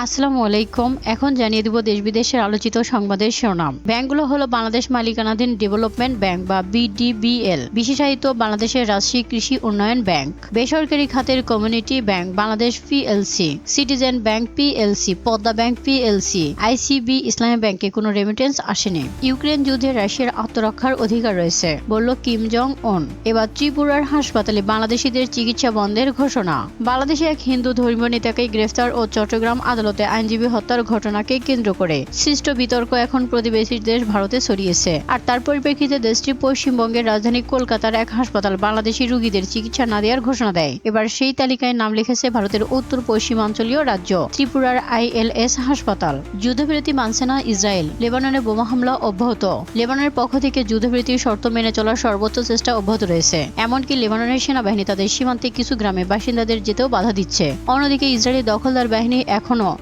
আসসালামু আলাইকুম। এখন জানিয়ে দিব দেশ বিদেশের আলোচিত সংবাদের শিরোনাম। ব্যাংকগুলো হলো বাংলাদেশ মালিকানাধীন ডেভেলপমেন্ট ব্যাংক বা বিডিবিএল, বিশেষায়িত বাংলাদেশের রাষ্ট্রীয় কৃষি উন্নয়ন ব্যাংক, বেসরকারি খাতের community bank Bangladesh PLC, citizen bank PLC, Padma bank PLC, ICB ইসলামী ব্যাংকে কোনো রেমিটেন্স আসেনি। ইউক্রেন যুদ্ধে রাশিয়ার আত্মরক্ষার অধিকার রয়েছে, বলল কিম জং উন। এবার ত্রিপুরার হাসপাতালে বাংলাদেশিদের চিকিৎসা বন্ধের ঘোষণা। বাংলাদেশে এক হিন্দু ধর্মীয় নেতাকে গ্রেফতার ও চট্টগ্রাম আদালতে আইনজীবী হত্যার ঘটনাকে কেন্দ্র করে সৃষ্ট বিতর্ক এখন প্রতিবেশী দেশ ভারতে ছড়িয়েছে। আর তার পরিপ্রেক্ষিতে দেশটির পশ্চিমবঙ্গের রাজধানী কলকাতার এক হাসপাতাল বাংলাদেশি রোগীদের চিকিৎসা না দেওয়ার ঘোষণা দেয়। এবার সেই তালিকায় নাম লিখেছে ভারতের উত্তর পশ্চিমাঞ্চলীয় রাজ্য ত্রিপুরার আইএলএস হাসপাতাল। যুদ্ধবিরতি মানছে না ইসরায়েল, লেবাননে বোমা হামলা অব্যাহত। লেবাননের পক্ষ থেকে যুদ্ধবিরতির শর্ত মেনে চলার সর্বোচ্চ চেষ্টা অব্যাহত রয়েছে। এমনকি লেবাননের সেনাবাহিনী তাদের সীমান্তে কিছু গ্রামে বাসিন্দাদের যেতেও বাধা দিচ্ছে। অন্যদিকে ইসরায়েলি দখলদার বাহিনী এখনও